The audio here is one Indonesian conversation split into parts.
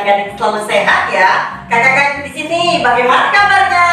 adik-adik selalu sehat ya. Kakak-kakak di sini bagaimana kabarnya?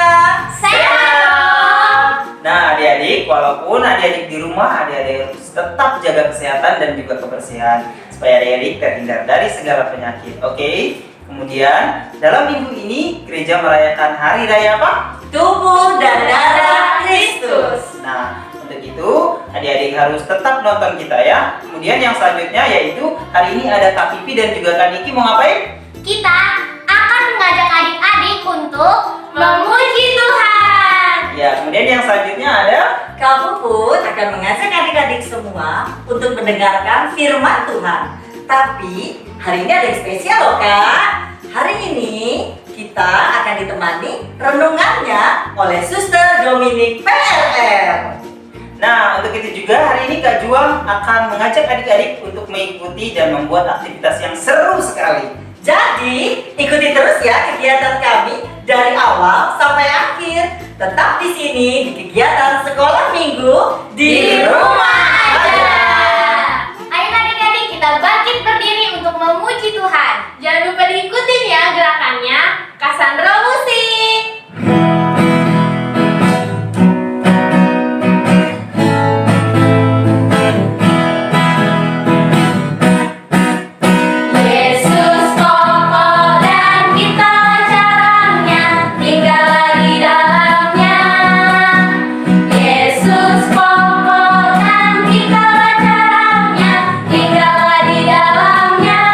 Sehat. Nah, adik-adik, walaupun adik-adik di rumah, adik-adik harus tetap jaga kesehatan dan juga kebersihan supaya adik-adik terhindar dari segala penyakit. Oke? Kemudian, dalam minggu ini gereja merayakan hari raya apa? Tubuh dan darah Kristus. Nah, untuk itu adik-adik harus tetap nonton kita ya. Kemudian yang selanjutnya yaitu hari ini ada Kak Pipi dan juga Kak Niki mau ngapain? Kita akan mengajak adik-adik untuk memuji Tuhan. Ya, kemudian yang selanjutnya ada Kak Puput akan mengajak adik-adik semua untuk mendengarkan firman Tuhan. Tapi hari ini ada yang spesial loh Kak. Hari ini kita akan ditemani renungannya oleh Suster Dominic PRR. Nah, untuk itu juga hari ini Kak Juang akan mengajak adik-adik untuk mengikuti dan membuat aktivitas yang seru sekali. Jadi, ikuti terus ya kegiatan kami dari awal sampai akhir. Tetap di sini di kegiatan sekolah minggu di rumah aja. Ayo adik-adik kita bangkit berdiri untuk memuji Tuhan. Jangan lupa diikutin ya gerakannya. Cassandra musik. Yesus kokoh dan kita caranya, tinggallah di dalamnya. Yesus kokoh dan kita caranya, tinggallah di dalamnya.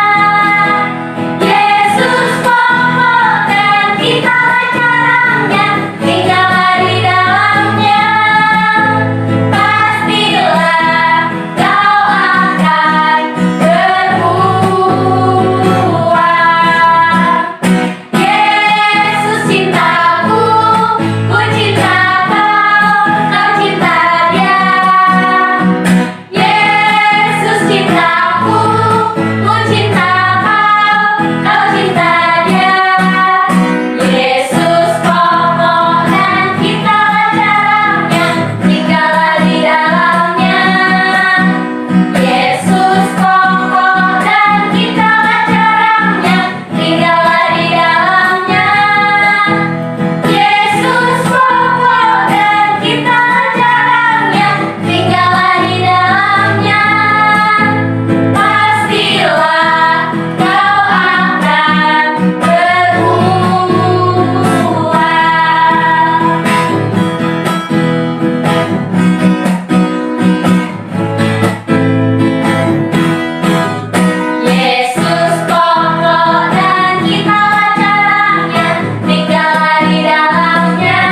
Yesus kokoh dan kita caranya, tinggallah di dalamnya. Pastilah kau akan berbuah. Yesus cintaku, ku cinta kau, kau cinta dia. Yesus cintaku, ku cinta kau, kau cinta dia. Yesus kokoh dan kita caranya, tinggallah di dalamnya. Yesus kokoh dan kita caranya, tinggallah di dalamnya. Yesus kokoh dan kita caranya, tinggallah di dalamnya. Pastilah kau akan berbuah. Yesus kokoh dan kita caranya, tinggallah di dalamnya.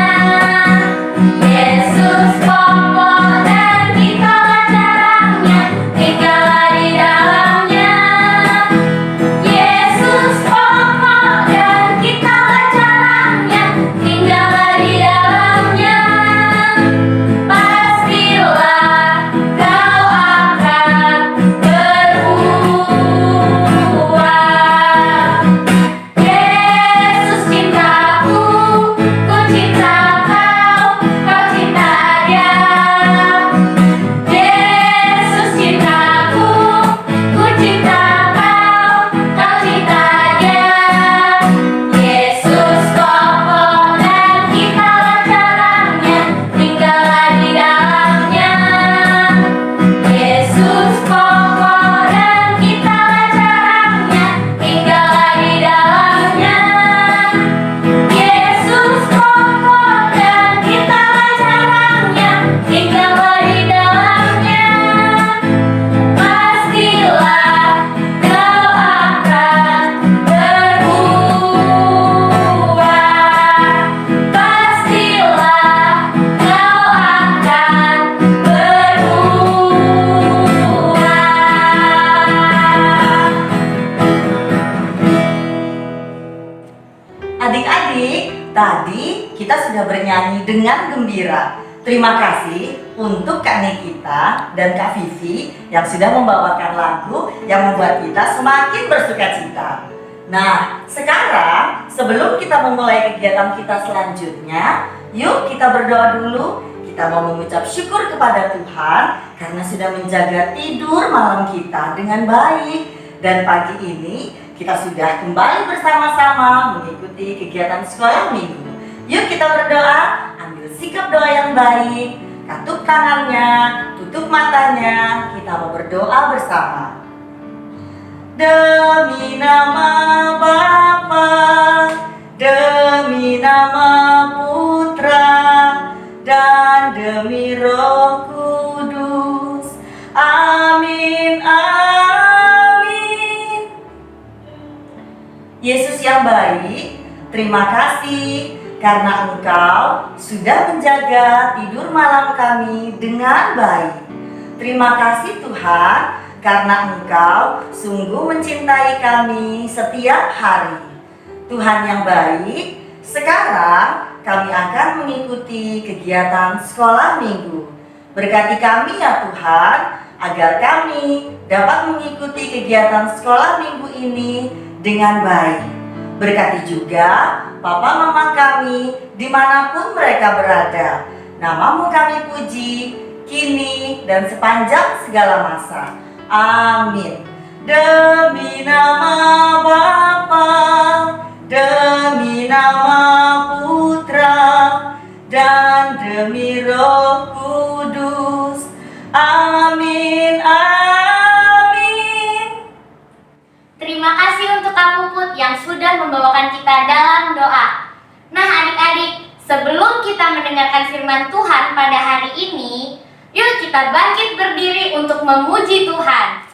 Yesus kokoh dan kita caranya, tinggallah di dalamnya. Yesus kokoh dan kita caranya, tinggallah di dalamnya. Pastilah kau akan berbuah. Yesus cintaku, ku cinta kau, kau cinta dia. Yesus cintaku, ku cinta kau, kau cinta dia. Yesus kokoh dan kita caranya, tinggallah di dalamnya. Yesus kokoh dan kita caranya, tinggallah di dalamnya. Yesus kokoh dan kita caranya, tinggallah di dalamnya. Pastilah kau akan berbuah. Pastilah kau akan berbuah. Adik-adik, tadi kita sudah bernyanyi dengan gembira. Terima kasih untuk Kak Nikita dan Kak Vivi yang sudah membawakan lagu yang membuat kita semakin bersukacita. Nah, sekarang sebelum kita memulai kegiatan kita selanjutnya, yuk kita berdoa dulu. Kita mau mengucap syukur kepada Tuhan karena sudah menjaga tidur malam kita dengan baik. Dan pagi ini kita sudah kembali bersama-sama mengikuti kegiatan sekolah minggu. Yuk kita berdoa, ambil sikap doa yang baik, katup tangannya, tutup matanya, kita mau berdoa bersama. Demi nama Bapa, demi nama Putra, dan demi Roh Kudus. Amin, amin. Yesus yang baik, terima kasih karena Engkau sudah menjaga tidur malam kami dengan baik. Terima kasih Tuhan, karena Engkau sungguh mencintai kami setiap hari. Tuhan yang baik, sekarang kami akan mengikuti kegiatan sekolah minggu. Berkati kami ya Tuhan, agar kami dapat mengikuti kegiatan sekolah minggu ini dengan baik. Berkati juga Papa Mama kami dimanapun mereka berada. Namamu kami puji, kini dan sepanjang segala masa. Amin. Demi nama Bapa, demi nama Putra, dan demi Roh Kudus. Amin, amin. Terima kasih untuk Kak Puput yang sudah membawakan kita dalam doa. Nah adik-adik, sebelum kita mendengarkan firman Tuhan pada hari ini, yuk kita bangkit berdiri untuk memuji Tuhan.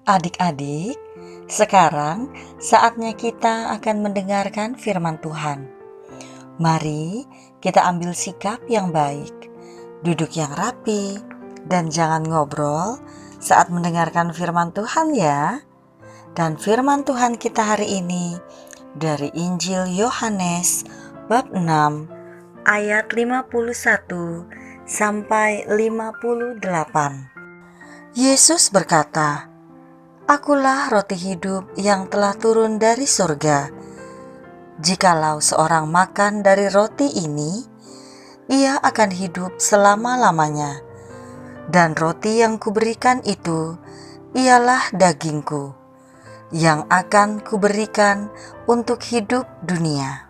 Adik-adik, sekarang saatnya kita akan mendengarkan firman Tuhan. Mari kita ambil sikap yang baik, duduk yang rapi, dan jangan ngobrol saat mendengarkan firman Tuhan ya. Dan firman Tuhan kita hari ini dari Injil Yohanes bab 6 ayat 51 sampai 58. Yesus berkata, "Akulah roti hidup yang telah turun dari surga. Jikalau seorang makan dari roti ini, ia akan hidup selama-lamanya. Dan roti yang kuberikan itu ialah dagingku, yang akan kuberikan untuk hidup dunia."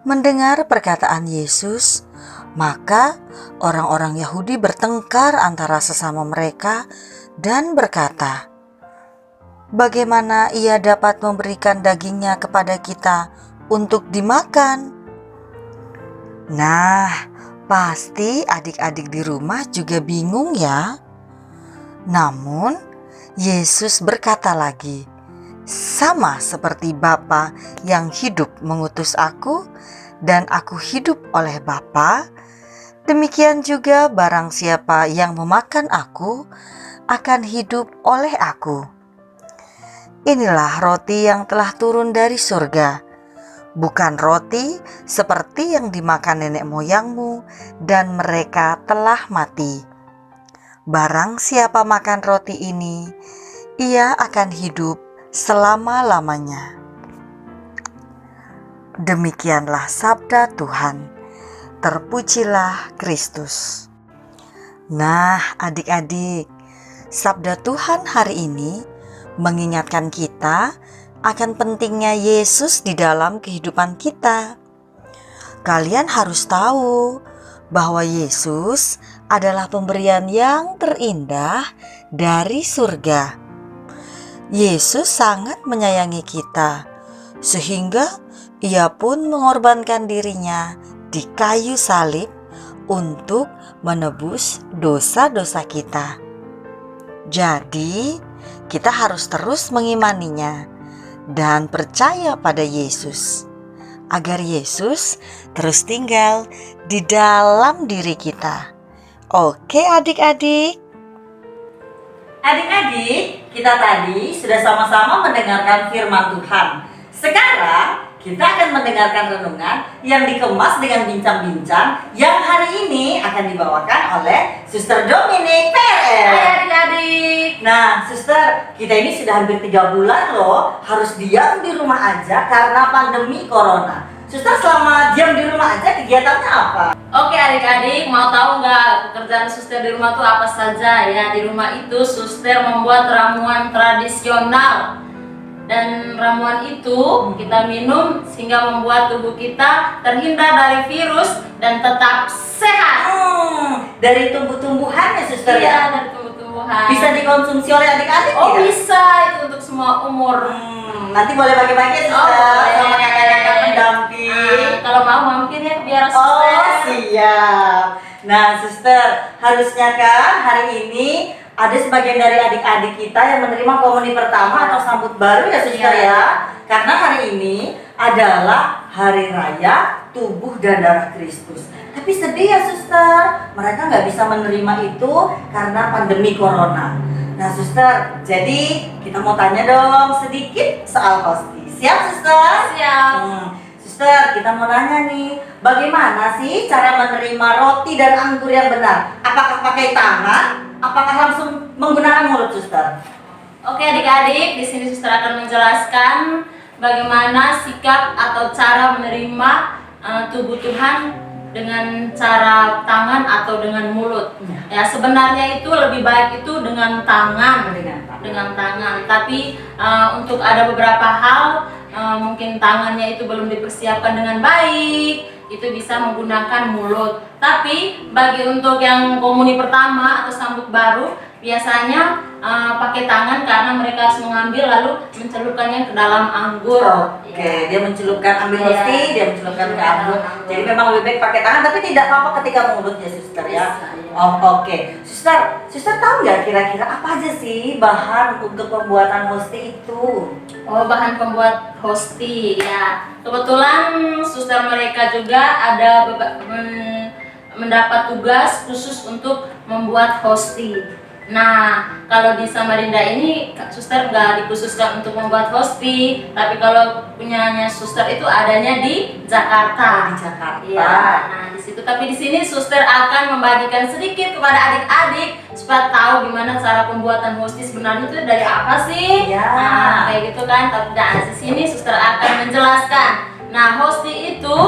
Mendengar perkataan Yesus, maka orang-orang Yahudi bertengkar antara sesama mereka dan berkata, "Bagaimana ia dapat memberikan dagingnya kepada kita untuk dimakan?" Nah, pasti adik-adik di rumah juga bingung ya. Namun, Yesus berkata lagi, "Sama seperti Bapa yang hidup mengutus aku, dan aku hidup oleh Bapa, demikian juga barang siapa yang memakan aku akan hidup oleh aku. Inilah roti yang telah turun dari surga, bukan roti seperti yang dimakan nenek moyangmu dan mereka telah mati. Barang siapa makan roti ini, ia akan hidup selama-lamanya." Demikianlah sabda Tuhan. Terpujilah Kristus. Nah, adik-adik, sabda Tuhan hari ini mengingatkan kita akan pentingnya Yesus di dalam kehidupan kita. Kalian harus tahu bahwa Yesus adalah pemberian yang terindah dari surga. Yesus sangat menyayangi kita, sehingga Ia pun mengorbankan dirinya di kayu salib untuk menebus dosa-dosa kita. Jadi, kita harus terus mengimaninya dan percaya pada Yesus, agar Yesus terus tinggal di dalam diri kita. Oke adik-adik? Adik-adik, kita tadi sudah sama-sama mendengarkan firman Tuhan. Sekarang kita akan mendengarkan renungan yang dikemas dengan bincang-bincang yang hari ini akan dibawakan oleh Suster Dominic PRL. Hai adik-adik. Nah, Suster, kita ini sudah hampir 3 bulan loh harus diam di rumah aja karena pandemi corona. Suster, selama diam di rumah aja kegiatannya apa? Oke adik-adik, mau tahu nggak pekerjaan suster di rumah tuh apa saja ya? Di rumah itu suster membuat ramuan tradisional. Dan ramuan itu kita minum sehingga membuat tubuh kita terhindar dari virus dan tetap sehat. Dari tumbuh-tumbuhan ya Suster Iya, ya? dari tumbuh-tumbuhan. Bisa dikonsumsi oleh adik-adik Oh ya? bisa, itu untuk semua umur. Nanti boleh bagi-bagi ya Suster, boleh. sama kakak-kakak pendamping. Kalau mau mampir ya biar Oh suster. siap. Nah Suster, harusnya kan hari ini ada sebagian dari adik-adik kita yang menerima komuni pertama atau sambut baru ya Suster Iya. ya. Karena hari ini adalah hari raya tubuh dan darah Kristus. Tapi sedih ya Suster, mereka nggak bisa menerima itu karena pandemi corona. Nah Suster, jadi kita mau tanya dong sedikit soal hosti. Siap Suster? Siap. Suster, kita mau nanya nih, bagaimana sih cara menerima roti dan anggur yang benar? Apakah pakai tangan? Apakah langsung menggunakan mulut, Suster? Oke adik-adik, di sini suster akan menjelaskan bagaimana sikap atau cara menerima tubuh Tuhan dengan cara tangan atau dengan mulut. Ya sebenarnya itu lebih baik itu dengan tangan, dengan tangan. Tapi untuk ada beberapa hal mungkin tangannya itu belum dipersiapkan dengan baik, itu bisa menggunakan mulut. Tapi bagi untuk yang komuni pertama atau sambut baru biasanya pakai tangan karena mereka harus mengambil lalu mencelupkannya ke dalam anggur. Oke, dia mencelupkan ambil Iya. hosti, dia mencelupkan ke anggur. Jadi memang lebih baik pakai tangan, tapi tidak apa-apa ketika mulut ya, Suster ya. Bisa, iya. Oh, oke. Suster tahu nggak kira-kira apa aja sih bahan untuk pembuatan hosti itu? Oh, bahan pembuat hosti ya. Kebetulan suster mereka juga ada mendapat tugas khusus untuk membuat hosti. Nah, kalau di Samarinda ini suster nggak dikhususkan untuk membuat hosti, tapi kalau punyanya suster itu adanya di Jakarta. Di Jakarta. Iya. Nah, di situ. Tapi di sini suster akan membagikan sedikit kepada adik-adik supaya tahu gimana cara pembuatan hosti sebenarnya itu dari apa sih. Iya. Nah, kayak gitu kan. Tapi di sini suster akan menjelaskan. Nah, hosti itu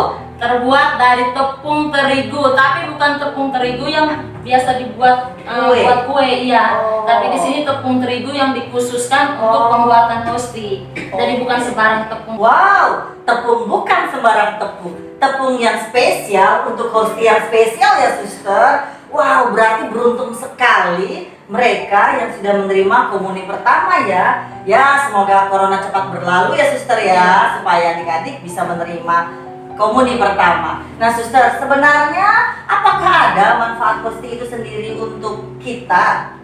terbuat dari tepung terigu, tapi bukan tepung terigu yang biasa dibuat buat kue, iya. Oh. Tapi di sini tepung terigu yang dikhususkan untuk pembuatan hosti. Jadi bukan sembarang tepung. Wow, tepung bukan sembarang tepung. Tepung yang spesial untuk hosti yang spesial ya Suster. Wow, berarti beruntung sekali mereka yang sudah menerima komuni pertama ya. Ya, semoga corona cepat berlalu ya Suster ya, supaya adik-adik bisa menerima komuni pertama. Nah Suster, sebenarnya apakah ada manfaat hosti itu sendiri untuk kita?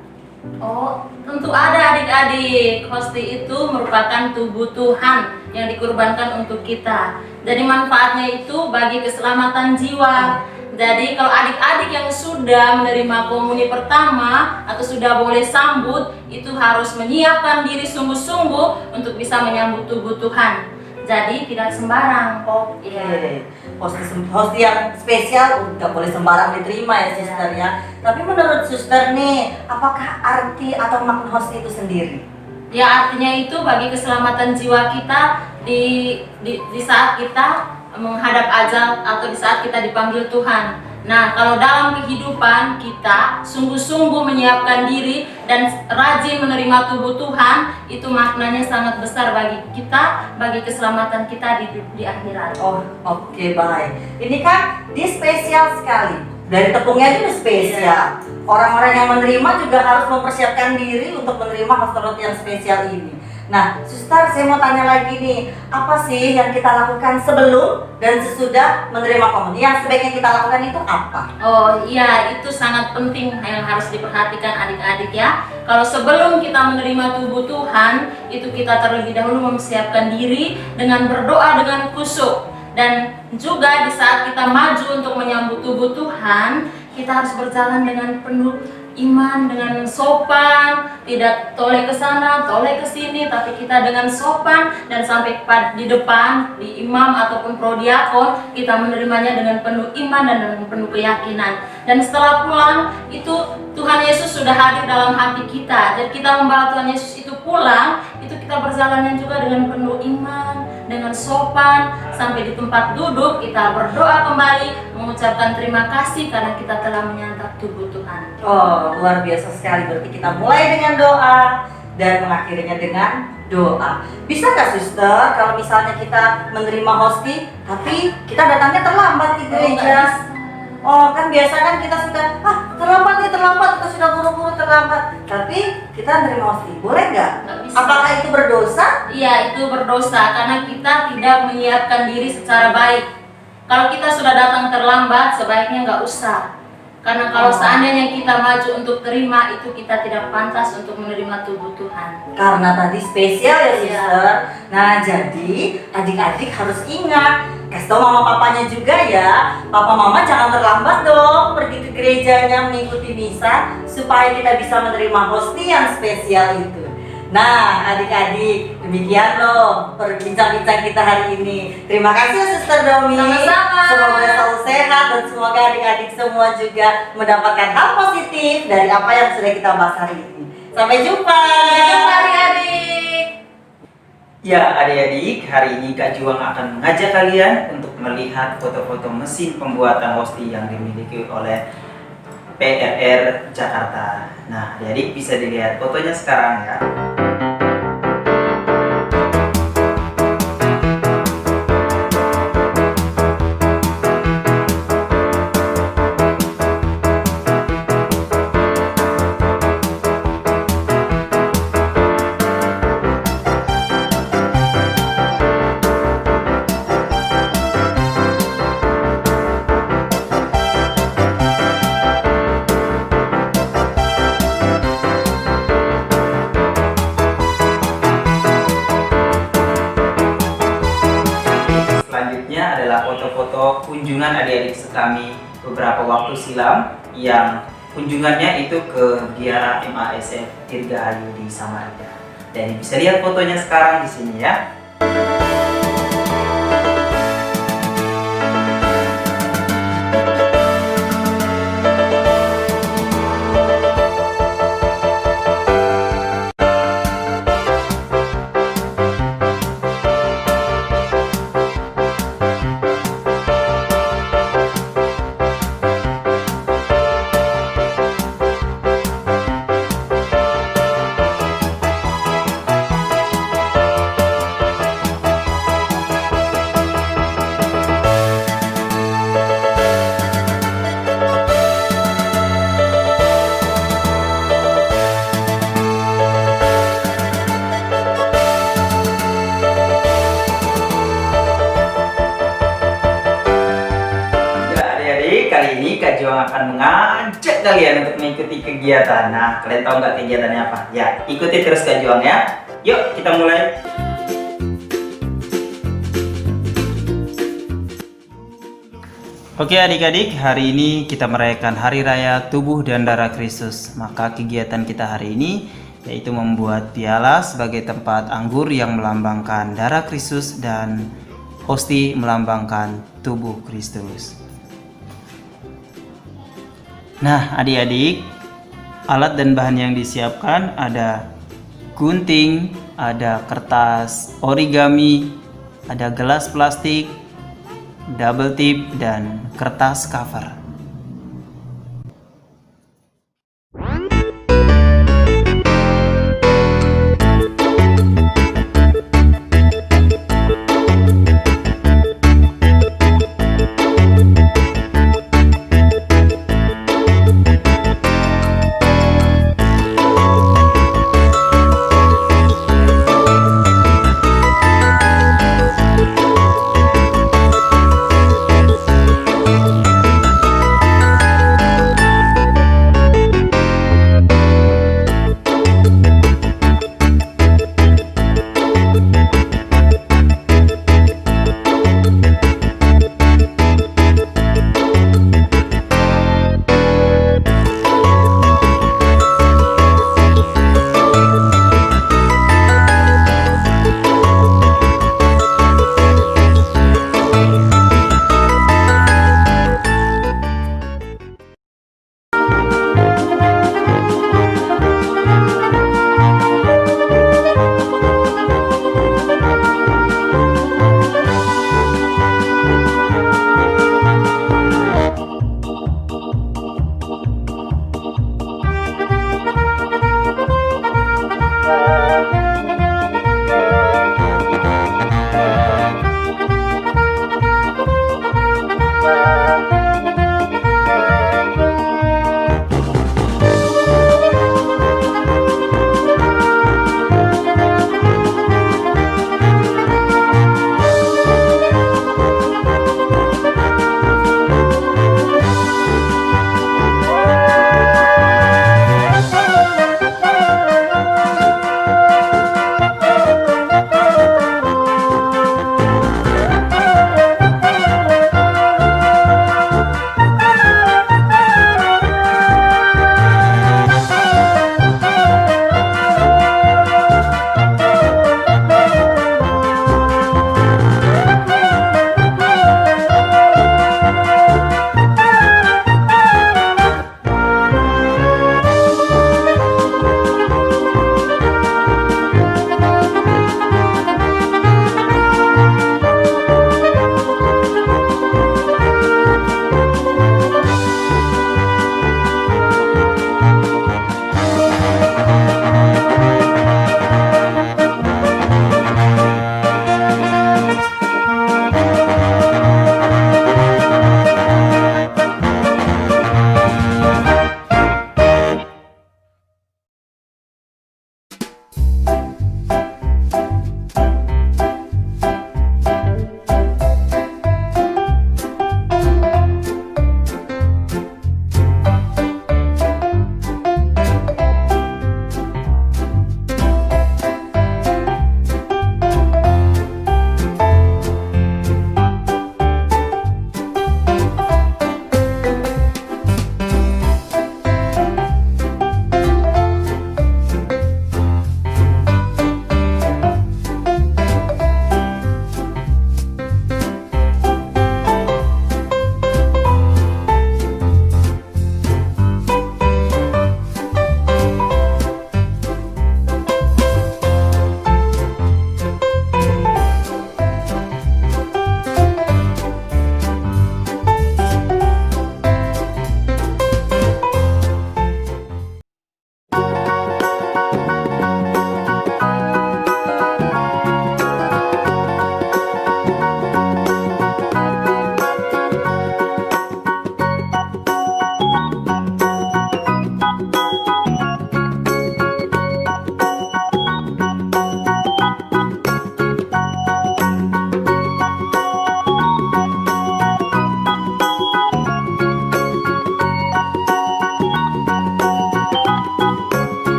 Oh, tentu ada adik-adik. Hosti itu merupakan tubuh Tuhan yang dikorbankan untuk kita. Jadi manfaatnya itu bagi keselamatan jiwa. Jadi kalau adik-adik yang sudah menerima komuni pertama atau sudah boleh sambut, itu harus menyiapkan diri sungguh-sungguh untuk bisa menyambut tubuh Tuhan. Jadi tidak sembarang. Oke. Iya. Hosti yang spesial nggak boleh sembarang diterima ya Suster ya. Tapi menurut Suster nih, apakah arti atau makna hosti itu sendiri? Ya artinya itu bagi keselamatan jiwa kita, di saat kita menghadap ajal atau di saat kita dipanggil Tuhan. Nah, kalau dalam kehidupan kita sungguh-sungguh menyiapkan diri dan rajin menerima tubuh Tuhan, itu maknanya sangat besar bagi kita, bagi keselamatan kita di akhirat. Oh, oke, baik. Ini kan dia spesial sekali. Dari tepungnya itu spesial. Orang-orang yang menerima juga harus mempersiapkan diri untuk menerima hastronot yang spesial ini. Nah, suster, saya mau tanya lagi nih, apa sih yang kita lakukan sebelum dan sesudah menerima komuni? Yang sebaiknya kita lakukan itu apa? Oh iya, itu sangat penting yang harus diperhatikan adik-adik ya. Kalau sebelum kita menerima tubuh Tuhan, itu kita terlebih dahulu mempersiapkan diri dengan berdoa dengan khusyuk. Dan juga di saat kita maju untuk menyambut tubuh Tuhan, kita harus berjalan dengan penuh iman, dengan sopan, tidak toleh ke sana, toleh ke sini, tapi kita dengan sopan dan sampai di depan, di imam ataupun prodiakon, kita menerimanya dengan penuh iman dan dengan penuh keyakinan. Dan setelah pulang, itu Tuhan Yesus sudah hadir dalam hati kita. Dan kita membawa Tuhan Yesus itu pulang, itu kita berjalannya juga dengan penuh iman, dengan sopan, sampai di tempat duduk kita berdoa kembali, mengucapkan terima kasih karena kita telah menyantap tubuh Tuhan. Oh, luar biasa sekali. Berarti kita mulai dengan doa dan mengakhirinya dengan doa. Bisa nggak suster kalau misalnya kita menerima hosti tapi kita datangnya terlambat di gereja? Oh, kan biasa kan kita sudah terlambat, kita sudah buru-buru terlambat. Tapi kita menerima hosti, boleh nggak? Nggak bisa. Apakah itu berdosa? Iya, itu berdosa karena kita tidak menyiapkan diri secara baik. Kalau kita sudah datang terlambat, sebaiknya nggak usah. Karena kalau seandainya kita maju untuk terima, itu kita tidak pantas untuk menerima tubuh Tuhan. Karena tadi spesial ya Iya. suster. Nah, jadi adik-adik harus ingat, kasih tau mama papanya juga ya. Papa mama jangan terlambat dong pergi ke gerejanya mengikuti misa supaya kita bisa menerima hosti yang spesial itu. Nah, adik-adik, demikian loh perbincang-bincang kita hari ini. Terima kasih ya Suster Domi. Sama-sama. Semoga selalu sehat dan semoga adik-adik semua juga mendapatkan hal positif dari apa yang sudah kita bahas hari ini. Sampai jumpa. Sampai jumpa adik-adik. Ya adik-adik, hari ini Kak Juang akan mengajak kalian untuk melihat foto-foto mesin pembuatan hosti yang dimiliki oleh PRR Jakarta. Nah, adik-adik bisa dilihat fotonya sekarang ya. Selanjutnya adalah foto-foto kunjungan adik-adik sekami beberapa waktu silam yang kunjungannya itu ke Biara MASF Dirgahayu di Samarinda. Dan bisa lihat fotonya sekarang di sini ya. Kali ini Kak Juang akan mengajak kalian untuk mengikuti kegiatan. Nah, kalian tahu nggak kegiatannya apa? Ya, ikuti terus Kak Juang ya. Yuk, kita mulai. Oke adik-adik, hari ini kita merayakan Hari Raya Tubuh dan Darah Kristus. Maka kegiatan kita hari ini yaitu membuat piala sebagai tempat anggur yang melambangkan darah Kristus dan hosti melambangkan tubuh Kristus. Nah adik-adik, alat dan bahan yang disiapkan ada gunting, ada kertas origami, ada gelas plastik, double tip, dan kertas cover.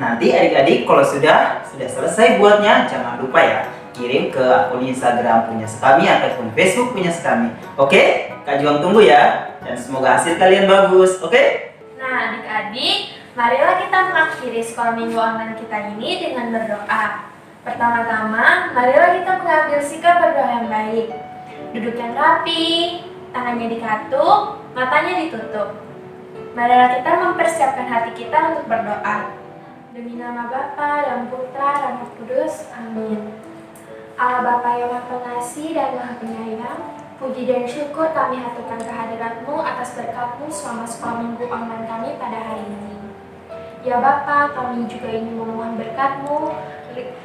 Nanti adik-adik kalau sudah selesai buatnya, jangan lupa ya kirim ke akun Instagram punya Sekami ataupun Facebook punya Sekami. Oke? Kak Juang tunggu ya. Dan semoga hasil kalian bagus. Oke? Nah, adik-adik, marilah kita mengakhiri sekolah minggu online kita ini dengan berdoa. Pertama-tama, marilah kita mengambil sikap berdoa yang baik. Duduk yang rapi, tangannya dikatuk, matanya ditutup. Marilah kita mempersiapkan hati kita untuk berdoa. Demi nama Bapa dan Putra dan Roh Kudus. Amin. Allah Bapa yang Maha Pengasih dan Maha Penyayang, puji dan syukur kami haturkan kehadirat-Mu atas berkat-Mu selama sekolah minggu online kami pada hari ini. Ya Bapa, kami juga ingin memohon berkat-Mu,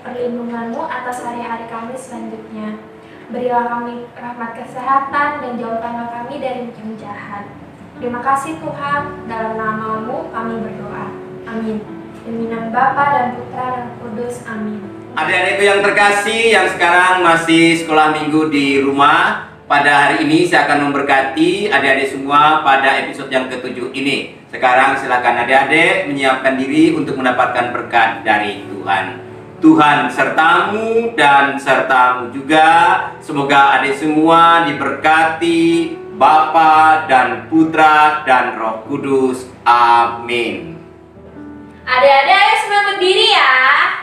perlindungan-Mu atas hari-hari kami selanjutnya. Berilah kami rahmat kesehatan dan jauhkanlah kami dari yang jahat. Terima kasih Tuhan, dalam nama-Mu kami berdoa. Amin. Demi nama Bapa dan Putra dan Kudus. Amin. Adik-adikku yang terkasih yang sekarang masih sekolah minggu di rumah, pada hari ini saya akan memberkati adik-adik semua pada episode yang ke-7 ini. Sekarang silakan adik-adik menyiapkan diri untuk mendapatkan berkat dari Tuhan. Tuhan sertamu dan sertamu juga. Semoga adik semua diberkati Bapa dan Putra dan Roh Kudus. Amin. Adik-adik, ayo semua berdiri ya.